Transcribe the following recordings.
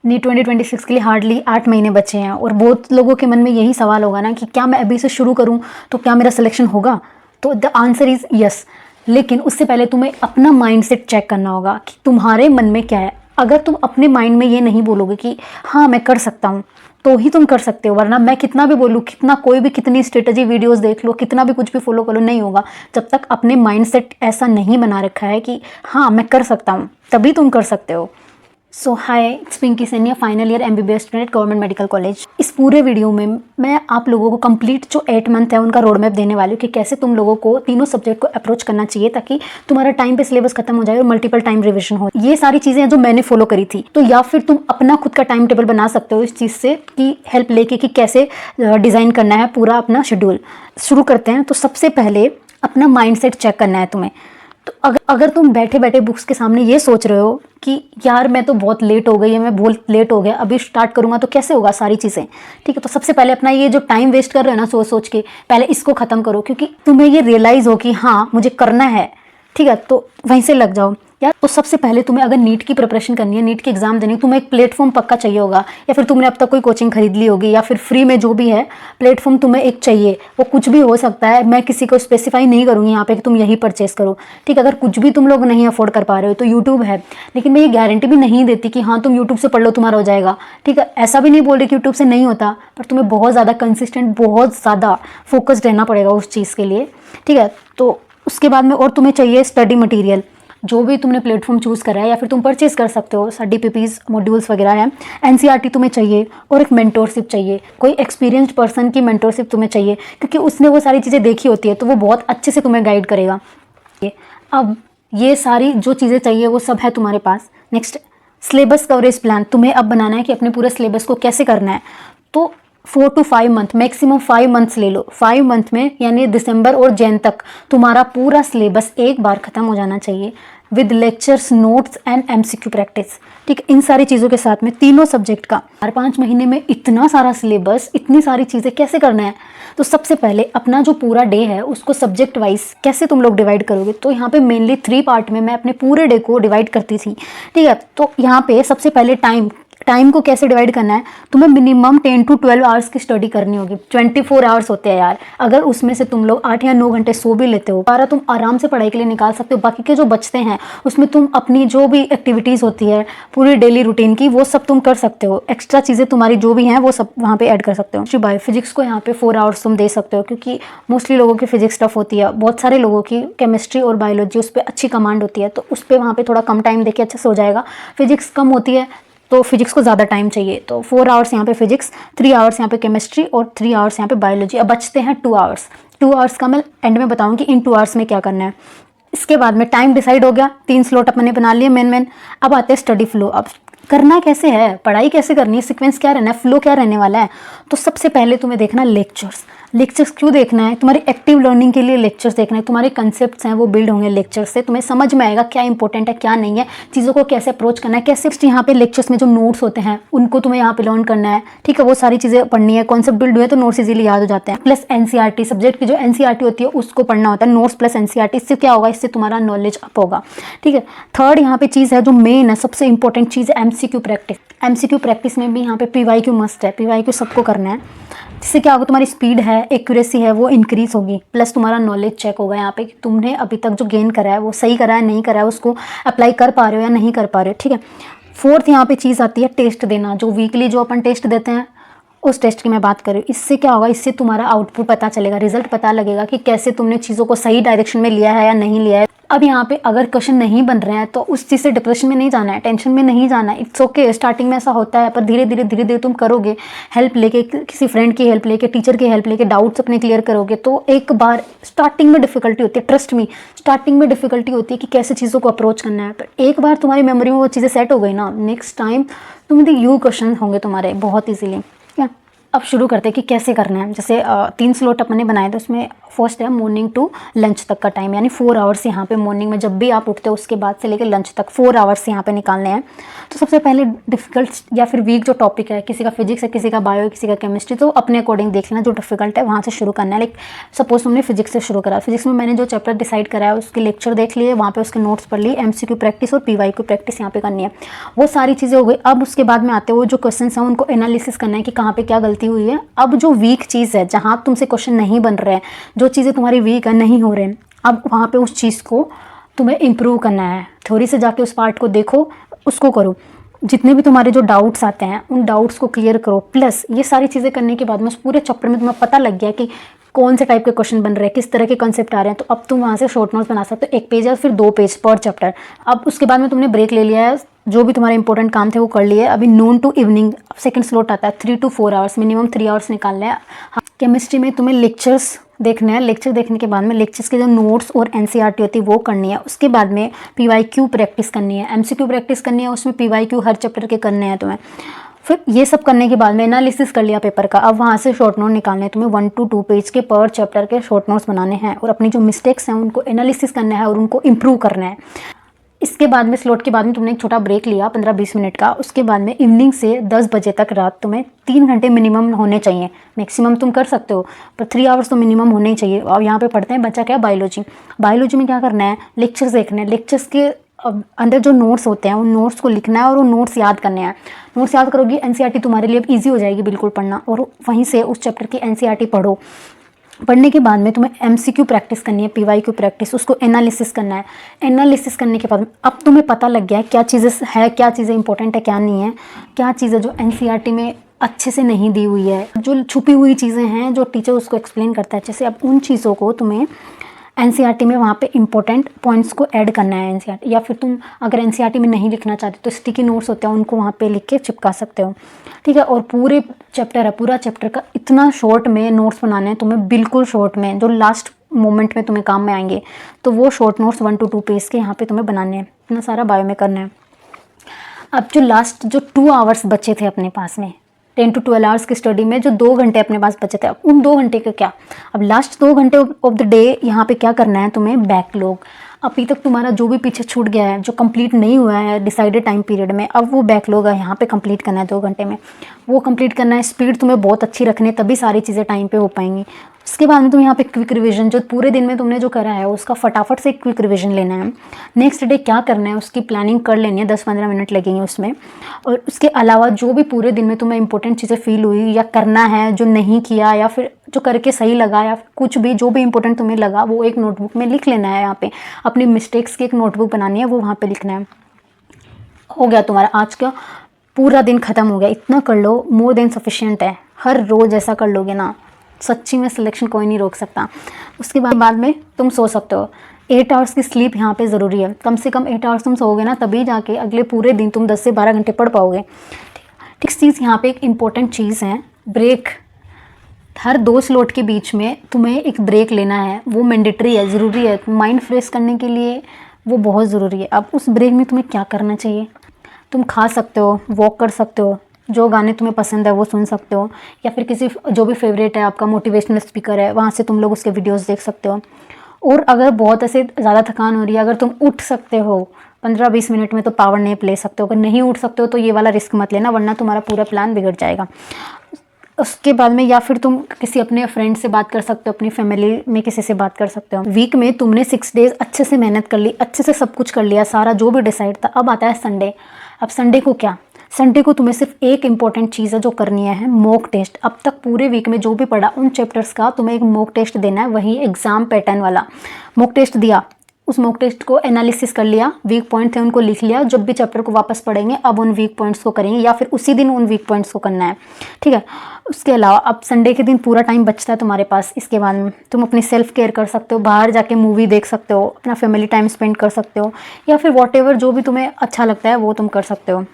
NEET 2026 के लिए hardly 8 महीने बचे हैं और बहुत लोगों के मन में यही सवाल होगा ना कि क्या मैं अभी से शुरू करूं तो क्या मेरा सिलेक्शन होगा। तो द आंसर इज़ यस। लेकिन उससे पहले तुम्हें अपना माइंडसेट चेक करना होगा कि तुम्हारे मन में क्या है। अगर तुम अपने माइंड में ये नहीं बोलोगे कि हाँ मैं कर सकता हूँ, तो ही तुम कर सकते हो। वरना मैं कितना भी बोलूँ, कितना कोई भी कितनी स्ट्रेटजी वीडियोस देख लो, कितना भी कुछ भी फॉलो कर लो, नहीं होगा। जब तक अपने माइंडसेट ऐसा नहीं बना रखा है कि हाँ मैं कर सकता हूँ, तभी तुम कर सकते हो। So hi, it's Pinky Saniya, final year MBBS student, government medical college. इस पूरे वीडियो में मैं आप लोगों को कंप्लीट जो 8 मंथ है उनका रोड मैप देने वाली हूँ कि कैसे तुम लोगों को तीनों सब्जेक्ट को अप्रोच करना चाहिए ताकि तुम्हारा टाइम पे सिलेबस खत्म हो जाए और मल्टीपल टाइम रिविजन हो। ये सारी चीज़ें जो मैंने फॉलो करी थी, तो या फिर तुम अपना खुद का टाइम टेबल बना सकते हो इस चीज़ से कि हेल्प लेके कि कैसे डिज़ाइन करना है पूरा अपना शेड्यूल। शुरू करते हैं। तो सबसे पहले अपना माइंडसेट चेक करना है तुम्हें। तो अगर तुम बैठे बैठे बुक्स के सामने ये सोच रहे हो कि यार मैं तो बहुत लेट हो गई है, मैं बहुत लेट हो गया, अभी स्टार्ट करूंगा तो कैसे होगा सारी चीज़ें, ठीक है। तो सबसे पहले अपना ये जो टाइम वेस्ट कर रहे हो ना सोच सोच के, पहले इसको ख़त्म करो, क्योंकि तुम्हें ये रियलाइज़ हो कि हाँ मुझे करना है, ठीक है। तो वहीं से लग जाओ यार। तो सबसे पहले तुम्हें अगर नीट की प्रिपरेशन करनी है, नीट की एग्जाम देनी है, तुम्हें एक प्लेटफॉर्म पक्का चाहिए होगा, या फिर तुमने अब तक कोई कोचिंग खरीद ली होगी, या फिर फ्री में जो भी है प्लेटफॉर्म तुम्हें एक चाहिए। वो कुछ भी हो सकता है, मैं किसी को स्पेसिफाई नहीं करूँगी यहाँ पे कि तुम यही परचेस करो, ठीक है। अगर कुछ भी तुम लोग नहीं अफोर्ड कर पा रहे हो तो यूट्यूब है, लेकिन मैं ये गारंटी भी नहीं देती कि हाँ तुम यूट्यूब से पढ़ लो तुम्हारा हो जाएगा, ठीक है। ऐसा भी नहीं बोल रही कि यूट्यूब से नहीं होता, पर तुम्हें बहुत ज़्यादा कंसिस्टेंट, बहुत ज़्यादा फोकस्ड रहना पड़ेगा उस चीज़ के लिए, ठीक है। तो उसके बाद में और तुम्हें चाहिए स्टडी मटेरियल, जो भी तुमने प्लेटफॉर्म चूज़ करा है, या फिर तुम परचेज कर सकते हो, DPPs मॉड्यूल्स वगैरह हैं। NCERT तुम्हें चाहिए, और एक मेंटोरशिप चाहिए, कोई एक्सपीरियंस्ड पर्सन की मेंटोरशिप तुम्हें चाहिए, क्योंकि उसने वो सारी चीज़ें देखी होती है, तो वो बहुत अच्छे से तुम्हें गाइड करेगा। अब ये सारी जो चीज़ें चाहिए वो सब है तुम्हारे पास। नेक्स्ट, सिलेबस कवरेज प्लान तुम्हें अब बनाना है कि अपने पूरे सिलेबस को कैसे करना है। तो 4 to 5 मंथ, मैक्सिमम 5 मंथ्स ले लो। 5 मंथ में यानी दिसंबर और जैन तक तुम्हारा पूरा सिलेबस एक बार ख़त्म हो जाना चाहिए, with lectures, notes and MCQ practice, ठीक है। इन सारी चीज़ों के साथ में तीनों सब्जेक्ट का 4-5 महीने में इतना सारा सिलेबस, इतनी सारी चीज़ें कैसे करना है। तो सबसे पहले अपना जो पूरा डे है उसको सब्जेक्ट वाइज कैसे तुम लोग डिवाइड करोगे। तो यहाँ पे मेनली 3 पार्ट में मैं अपने पूरे डे को डिवाइड करती थी, ठीक है। तो यहाँ पे सबसे पहले टाइम को कैसे डिवाइड करना है। तुम्हें मिनिमम 10 to 12 आवर्स की स्टडी करनी होगी। 24 आवर्स होते हैं यार, अगर उसमें से तुम लोग 8 या 9 घंटे सो भी लेते हो, 12 तुम आराम से पढ़ाई के लिए निकाल सकते हो। बाकी के जो बचते हैं उसमें तुम अपनी जो भी एक्टिविटीज़ होती है पूरी डेली रूटीन की, वो सब तुम कर सकते हो। एक्स्ट्रा चीज़ें तुम्हारी जो भी हैं वो सब वहाँ पे ऐड कर सकते हो। बायो फिजिक्स को यहाँ पे 4 आवर्स तुम दे सकते हो, क्योंकि मोस्टली लोगों की फिजिक्स टफ होती है, बहुत सारे लोगों की केमिस्ट्री और बायोलॉजी उस पर अच्छी कमांड होती है, तो उस पर वहाँ पर थोड़ा कम टाइम देके अच्छे से हो जाएगा। फिजिक्स कम होती है तो फिजिक्स को ज़्यादा टाइम चाहिए, तो 4 आवर्स यहाँ पे फिजिक्स, 3 आवर्स यहाँ पे केमिस्ट्री और 3 आवर्स यहाँ पे बायोलॉजी। अब बचते हैं 2 आवर्स। 2 आवर्स का मैं एंड में बताऊँगी इन 2 आवर्स में क्या करना है। इसके बाद में टाइम डिसाइड हो गया, 3 स्लॉट अपने बना लिए मेन। अब आते हैं स्टडी फ्लो। अब करना कैसे है, पढ़ाई कैसे करनी है, सीक्वेंस क्या रहना है, फ्लो क्या रहने वाला है। तो सबसे पहले तुम्हें देखना लेक्चर्स क्यों देखना है, तुम्हारी एक्टिव लर्निंग के लिए लेक्चर्स देखना है। तुम्हारे कंसेप्ट्स हैं वो बिल्ड होंगे लेक्चर से, तुम्हें समझ में आएगा क्या इंपॉर्टेंट है क्या नहीं है, चीज़ों को कैसे अप्रोच करना है, कैसे यहाँ पे लेक्चर्स में जो नोट्स होते हैं उनको तुम्हें यहाँ पे लर्न करना है, ठीक है। वो सारी चीज़ें पढ़नी है, कॉन्सेप्ट बिल्ड हुए तो नोट्स इजीली याद हो जाते हैं। प्लस NCERT सब्जेक्ट की जो NCERT होती है उसको पढ़ना होता है, नोट्स प्लस NCERT। इससे क्या होगा, इससे तुम्हारा नॉलेज अप होगा, ठीक है। थर्ड यहाँ पे चीज़ है जो मेन है, सबसे इंपॉर्टेंट चीज़ है MCQ प्रैक्टिस। MCQ प्रैक्टिस में भी यहाँ पे PYQ मस्ट है, PYQ सबको करना है। जिससे क्या होगा, तुम्हारी स्पीड है, एक्यूरेसी है, वो इंक्रीज होगी। प्लस तुम्हारा नॉलेज चेक होगा यहाँ पे कि तुमने अभी तक जो गेन करा है वो सही करा है नहीं करा है, उसको अप्लाई कर पा रहे हो या नहीं कर पा रहे हो, ठीक है। फोर्थ यहाँ पे चीज़ आती है टेस्ट देना, जो वीकली जो अपन टेस्ट देते हैं उस टेस्ट की मैं बात करूँ। इससे क्या होगा, इससे तुम्हारा आउटपुट पता चलेगा, रिजल्ट पता लगेगा कि कैसे तुमने चीज़ों को सही डायरेक्शन में लिया है या नहीं लिया है। अब यहाँ पे अगर क्वेश्चन नहीं बन रहे हैं तो उस चीज़ से डिप्रेशन में नहीं जाना है, टेंशन में नहीं जाना है। इट्स ओके, स्टार्टिंग में ऐसा होता है, पर धीरे धीरे तुम करोगे, हेल्प लेके, किसी फ्रेंड की हेल्प लेके, टीचर की हेल्प लेके, डाउट्स अपने क्लियर करोगे। तो एक बार स्टार्टिंग में डिफिकल्टी होती है, ट्रस्ट मी, स्टार्टिंग में डिफिकल्टी होती है कि कैसे चीज़ों को अप्रोच करना है, पर एक बार तुम्हारी मेमोरी में वो चीज़ें सेट हो गई ना, नेक्स्ट टाइम तुम यू क्वेश्चन होंगे तुम्हारे बहुत ईजीली। अब शुरू करते हैं कि कैसे करना है। जैसे 3 स्लॉट अपने बनाए थे, उसमें फर्स्ट है मॉर्निंग टू लंच तक का टाइम, यानी 4 आवर्स यहाँ पे मॉर्निंग में जब भी आप उठते हो उसके बाद से लेकर लंच तक 4 आवर्स यहाँ पे निकालने हैं। तो सबसे पहले डिफिकल्ट या फिर वीक जो टॉपिक है, किसी का फिजिक्स है, किसी का बायो, किसी का केमिस्ट्री, तो अपने अकॉर्डिंग देख लेना जो डिफिकल्ट है वहाँ से शुरू करना है। लाइक सपोज तुमने फिजिक्स से शुरू करा, फिजिक्स में मैंने जो चैप्टर डिसाइड करा है उसके लेक्चर देख लिए, वहाँ पे उसके नोट्स पढ़ लिए, MCQ प्रैक्टिस और PYQ प्रैक्टिस यहाँ पे करनी है, वो सारी चीज़ें हो गई। अब उसके बाद में आते हुए जो क्वेश्चन हैं उनको एनालिसिस करना है कि कहाँ पे क्या गलती हुई है। अब जो वीक चीज़ है, जहाँ तुमसे क्वेश्चन नहीं बन रहे हैं, जो चीज़ें तुम्हारी वीक है, नहीं हो रहे हैं, अब वहाँ पे उस चीज़ को तुम्हें इम्प्रूव करना है। थ्योरी से जाके उस पार्ट को देखो, उसको करो, जितने भी तुम्हारे जो डाउट्स आते हैं उन डाउट्स को क्लियर करो। प्लस ये सारी चीज़ें करने के बाद में उस पूरे चैप्टर में तुम्हें पता लग गया कि कौन से टाइप के क्वेश्चन बन रहे हैं, किस तरह के कॉन्सेप्ट आ रहे हैं, तो अब तुम वहाँ से शॉर्ट नोट्स बना सकते हो, 1 पेज या फिर 2 पेज पर चैप्टर। अब उसके बाद में तुमने ब्रेक ले लिया है, जो भी तुम्हारे इंपॉर्टेंट काम थे वो कर लिए। अभी noon to evening second slot आता है, 3 to 4 आवर्स, मिनिमम 3 आवर्स निकालने हैं। केमिस्ट्री में तुम्हें लेक्चर्स देखने हैं, लेक्चर देखने के बाद में लेक्चर्स के जो नोट्स और NCERT होती है वो करनी है। उसके बाद में PYQ प्रैक्टिस करनी है, MCQ प्रैक्टिस करनी है, उसमें PYQ हर चैप्टर के करने हैं तुम्हें। फिर ये सब करने के बाद में एनालिसिस कर लिया पेपर का, अब वहाँ से शॉर्ट नोट निकालने हैं तुम्हें, 1 to 2 पेज के पर चैप्टर के शॉर्ट नोट्स बनाने हैं और अपनी जो मिस्टेक्स हैं उनको एनालिसिस करना है और उनको इम्प्रूव करना है। इसके बाद में स्लॉट के बाद में तुमने एक छोटा ब्रेक लिया 15-20 मिनट का। उसके बाद में इवनिंग से 10 बजे तक रात तुम्हें 3 घंटे मिनिमम होने चाहिए, मैक्सिमम तुम कर सकते हो पर 3 आवर्स तो मिनिमम होने ही चाहिए। और यहाँ पे पढ़ते हैं बच्चा क्या, बायोलॉजी। बायोलॉजी में क्या करना है, लेक्चर्स देखने हैं, लेक्चर्स के अंदर जो नोट्स होते हैं उन नोट्स को लिखना है और वो नोट्स याद करने हैं। नोट्स याद करोगी NCERT तुम्हारे लिए अब ईजी हो जाएगी बिल्कुल पढ़ना, और वहीं से उस चैप्टर की NCERT पढ़ो। पढ़ने के बाद में तुम्हें MCQ प्रैक्टिस करनी है, PYQ प्रैक्टिस, उसको एनालिसिस करना है। एनालिसिस करने के बाद अब तुम्हें पता लग गया है क्या चीज़ें है, क्या चीज़ें इंपॉर्टेंट है, क्या नहीं है, क्या चीज़ें जो NCERT में अच्छे से नहीं दी हुई है, जो छुपी हुई चीज़ें हैं जो टीचर उसको एक्सप्लेन करता है जैसे। अब उन चीज़ों को तुम्हें NCERT में वहाँ पे इंपॉर्टेंट पॉइंट्स को ऐड करना है NCERT, या फिर तुम अगर NCERT में नहीं लिखना चाहते तो स्टिकी नोट्स होते हैं उनको वहाँ पे लिख के चिपका सकते हो, ठीक है। और पूरे चैप्टर है, पूरा चैप्टर का इतना शॉर्ट में नोट्स बनाने हैं तुम्हें, बिल्कुल शॉर्ट में, जो लास्ट मोमेंट में तुम्हें काम में आएंगे, तो वो शॉर्ट नोट्स 1 to 2 पेज के यहाँ पे तुम्हें बनाने हैं। इतना सारा बायो में करना है। अब जो लास्ट जो 2 आवर्स बचे थे अपने पास में, 10 to 12 आवर्स की स्टडी में जो 2 घंटे अपने पास बचे थे, अब उन 2 घंटे का क्या, अब लास्ट 2 घंटे ऑफ द डे यहाँ पे क्या करना है तुम्हें, बैकलॉग। अभी तक तुम्हारा जो भी पीछे छूट गया है, जो कंप्लीट नहीं हुआ है डिसाइडेड टाइम पीरियड में, अब वो बैकलॉग है यहाँ पे कंप्लीट करना है 2 घंटे में, वो कंप्लीट करना है। स्पीड तुम्हें बहुत अच्छी रखनी है, तभी सारी चीज़ें टाइम पे हो पाएंगी। उसके बाद में तुम यहाँ पे क्विक रिवीजन, जो पूरे दिन में तुमने जो करा है उसका फटाफट से क्विक रिवीजन लेना है। नेक्स्ट डे क्या करना है उसकी प्लानिंग कर लेनी है, 10-15 मिनट लगेंगे उसमें। और उसके अलावा जो भी पूरे दिन में तुम्हें इंपॉर्टेंट चीज़ें फील हुई या करना है, जो नहीं किया या फिर जो करके सही लगा या कुछ भी जो भी इंपॉर्टेंट तुम्हें लगा, वो एक नोटबुक में लिख लेना है। यहाँ पे अपनी मिस्टेक्स की एक नोटबुक बनानी है, वो वहाँ पे लिखना है। हो गया तुम्हारा आज का पूरा दिन ख़त्म हो गया। इतना कर लो, मोर देन सफिशिएंट है। हर रोज़ ऐसा कर लोगे ना, सच्ची में सिलेक्शन कोई नहीं रोक सकता। उसके बाद में तुम सो सकते हो। 8 आवर्स की स्लीप यहाँ पे ज़रूरी है, कम से कम 8 आवर्स तुम सोओगे ना, तभी जाके अगले पूरे दिन तुम 10 से 12 घंटे पढ़ पाओगे। ठीक, चीज़ यहाँ पे एक इम्पॉर्टेंट चीज़ है, ब्रेक। हर 2 स्लॉट के बीच में तुम्हें एक ब्रेक लेना है, वो मैंडेटरी है, ज़रूरी है। माइंड फ्रेश करने के लिए वो बहुत ज़रूरी है। अब उस ब्रेक में तुम्हें क्या करना चाहिए, तुम खा सकते हो, वॉक कर सकते हो, जो गाने तुम्हें पसंद है वो सुन सकते हो, या फिर किसी जो भी फेवरेट है आपका मोटिवेशनल स्पीकर है, वहाँ से तुम लोग उसके वीडियोस देख सकते हो। और अगर बहुत ऐसे ज़्यादा थकान हो रही है, अगर तुम उठ सकते हो 15-20 मिनट में, तो पावर नैप ले सकते हो। अगर नहीं उठ सकते हो तो ये वाला रिस्क मत लेना, वरना तुम्हारा पूरा प्लान बिगड़ जाएगा। उसके बाद में या फिर तुम किसी अपने फ्रेंड से बात कर सकते हो, अपनी फैमिली में किसी से बात कर सकते हो। वीक में तुमने 6 डेज अच्छे से मेहनत कर ली, अच्छे से सब कुछ कर लिया, सारा जो भी डिसाइड था। अब आता है संडे। अब संडे को क्या, संडे को तुम्हें सिर्फ एक इम्पॉर्टेंट चीज़ है जो करनी है, मॉक टेस्ट। अब तक पूरे वीक में जो भी पढ़ा उन चैप्टर्स का तुम्हें एक मॉक टेस्ट देना है, वही एग्जाम पैटर्न वाला। मॉक टेस्ट दिया, उस मॉक टेस्ट को एनालिसिस कर लिया, वीक पॉइंट थे उनको लिख लिया। जब भी चैप्टर को वापस पढ़ेंगे अब उन वीक पॉइंट्स को करेंगे, या फिर उसी दिन उन वीक पॉइंट्स को करना है, ठीक है। उसके अलावा अब संडे के दिन पूरा टाइम बचता है तुम्हारे पास। इसके बाद में तुम अपनी सेल्फ केयर कर सकते हो, बाहर जाके मूवी देख सकते हो, अपना फैमिली टाइम स्पेंड कर सकते हो, या फिर वॉटेवर जो भी तुम्हें अच्छा लगता है वो तुम कर सकते हो।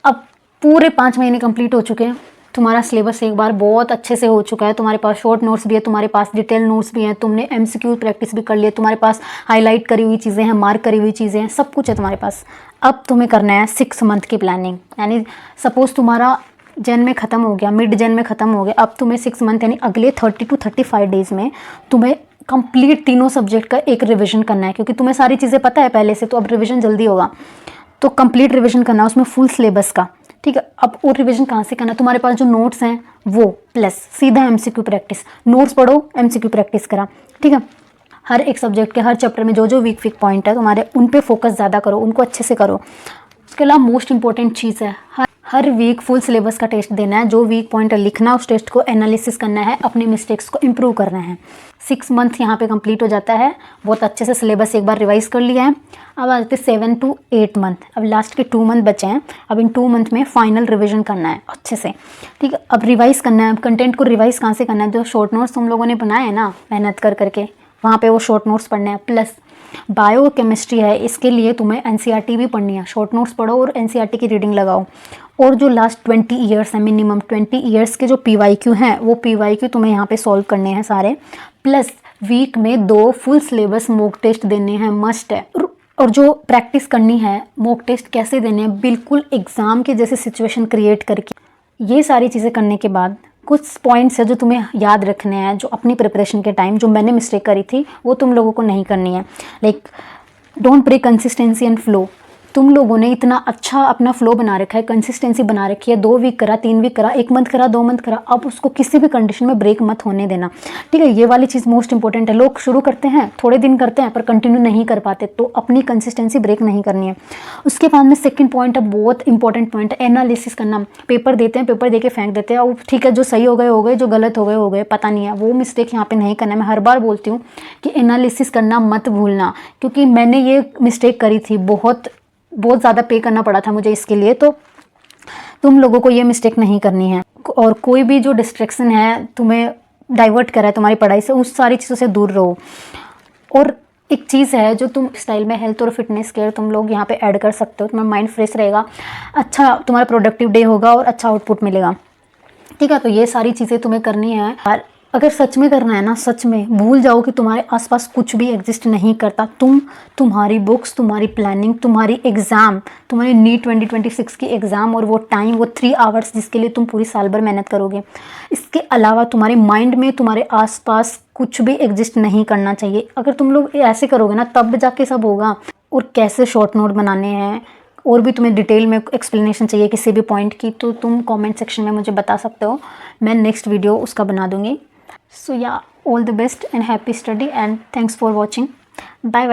अब पूरे 5 महीने कंप्लीट हो चुके हैं, तुम्हारा सिलेबस एक बार बहुत अच्छे से हो चुका है। तुम्हारे पास शॉर्ट नोट्स भी है, तुम्हारे पास डिटेल नोट्स भी हैं, तुमने MCQ प्रैक्टिस भी कर ली है, तुम्हारे पास हाईलाइट करी हुई चीज़ें हैं, मार्क करी हुई चीज़ें हैं, सब कुछ है तुम्हारे पास। अब तुम्हें करना है 6 मंथ की प्लानिंग। यानी सपोज़ तुम्हारा जन में ख़त्म हो गया, मिड जन में ख़त्म हो गया, अब तुम्हें 6 मंथ यानी अगले 30 to 35 डेज़ में तुम्हें कंप्लीट तीनों सब्जेक्ट का एक रिवीजन करना है, क्योंकि तुम्हें सारी चीज़ें पता है पहले से, तो अब रिवीजन जल्दी होगा। तो कंप्लीट रिवीजन करना है उसमें फुल सिलेबस का, ठीक है। अब वो रिवीजन कहाँ से करना है, तुम्हारे पास जो नोट्स हैं वो प्लस सीधा MCQ प्रैक्टिस, नोट्स पढ़ो MCQ प्रैक्टिस करा, ठीक है। हर एक सब्जेक्ट के हर चैप्टर में जो जो वीक पॉइंट है तुम्हारे, उन पे फोकस ज़्यादा करो, उनको अच्छे से करो। उसके अलावा मोस्ट इंपॉर्टेंट चीज़ है, हर वीक फुल सिलेबस का टेस्ट देना है, जो वीक पॉइंट है लिखना, उस टेस्ट को एनालिसिस करना है, अपने मिस्टेक्स को इम्प्रूव करना है। 6 मंथ यहाँ पे कंप्लीट हो जाता है, बहुत अच्छे से सिलेबस एक बार रिवाइज कर लिया है। अब आते 7 to 8 मंथ, अब लास्ट के 2 मंथ बचे हैं। अब इन 2 मंथ में फाइनल रिविजन करना है अच्छे से, ठीक है। अब रिवाइज करना है, कंटेंट को रिवाइज कहाँ से करना है, जो शॉर्ट नोट्स तुम लोगों ने बनाए हैं ना मेहनत कर करके, वहाँ पे वो शॉर्ट नोट्स पढ़ने हैं। प्लस बायो केमिस्ट्री है, इसके लिए तुम्हें NCERT भी पढ़नी है, शॉर्ट नोट्स पढ़ो और NCERT की रीडिंग लगाओ। और जो लास्ट 20 ईयर्स है, मिनिमम 20 ईयर्स के जो PYQ हैं, वो PYQ तुम्हें यहाँ पे सॉल्व करने हैं सारे। प्लस वीक में 2 फुल सिलेबस मॉक टेस्ट देने हैं, मस्ट है। और जो प्रैक्टिस करनी है, मॉक टेस्ट कैसे देने हैं, बिल्कुल एग्ज़ाम के जैसे सिचुएशन क्रिएट करके। ये सारी चीज़ें करने के बाद कुछ पॉइंट्स है जो तुम्हें याद रखने हैं, जो अपनी प्रिपरेशन के टाइम जो मैंने मिस्टेक करी थी वो तुम लोगों को नहीं करनी है। Like don't break consistency and flow. तुम लोगों ने इतना अच्छा अपना फ्लो बना रखा है, कंसिस्टेंसी बना रखी है, 2 वीक करा, 3 वीक करा, 1 मंथ करा, 2 मंथ करा, अब उसको किसी भी कंडीशन में ब्रेक मत होने देना, ठीक है। ये वाली चीज़ मोस्ट इंपॉर्टेंट है। लोग शुरू करते हैं, थोड़े दिन करते हैं पर कंटिन्यू नहीं कर पाते, तो अपनी कंसिस्टेंसी ब्रेक नहीं करनी है। उसके बाद में सेकंड पॉइंट है, बहुत इंपॉर्टेंट पॉइंट है, एनालिसिस करना। पेपर देते हैं, पेपर दे के फेंक देते हैं, और ठीक है जो सही हो गए, जो गलत हो गए, पता नहीं है, वो मिस्टेक यहाँ पे नहीं करना है। मैं हर बार बोलती हूँ कि एनालिसिस करना मत भूलना, क्योंकि मैंने ये मिस्टेक करी थी, बहुत ज़्यादा पे करना पड़ा था मुझे इसके लिए। तो तुम लोगों को ये मिस्टेक नहीं करनी है, और कोई भी जो डिस्ट्रैक्शन है तुम्हें डाइवर्ट कर रहा है तुम्हारी पढ़ाई से, उस सारी चीज़ों से दूर रहो। और एक चीज़ है जो तुम स्टाइल में हेल्थ और फिटनेस केयर तुम लोग यहाँ पे ऐड कर सकते हो, तुम्हारा माइंड फ्रेश रहेगा, अच्छा तुम्हारा प्रोडक्टिव डे होगा और अच्छा आउटपुट मिलेगा, ठीक है। तो ये सारी चीज़ें तुम्हें करनी है। और अगर सच में करना है ना, सच में भूल जाओ कि तुम्हारे आसपास कुछ भी एग्जिस्ट नहीं करता। तुम्हारी बुक्स, तुम्हारी प्लानिंग, तुम्हारी एग्ज़ाम, तुम्हारी नीट 2026 की एग्ज़ाम, और वो टाइम, वो 3 आवर्स जिसके लिए तुम पूरी साल भर मेहनत करोगे। इसके अलावा तुम्हारे माइंड में, तुम्हारे आसपास कुछ भी एग्जिस्ट नहीं करना चाहिए। अगर तुम लोग ऐसे करोगे ना, तब जाके सब होगा। और कैसे शॉर्ट नोट बनाने हैं, और भी तुम्हें डिटेल में एक्सप्लेनेशन चाहिए किसी भी पॉइंट की, तो तुम कमेंट सेक्शन में मुझे बता सकते हो, मैं नेक्स्ट वीडियो उसका बना दूंगी। So yeah, all the best and happy study, and thanks for watching. Bye bye.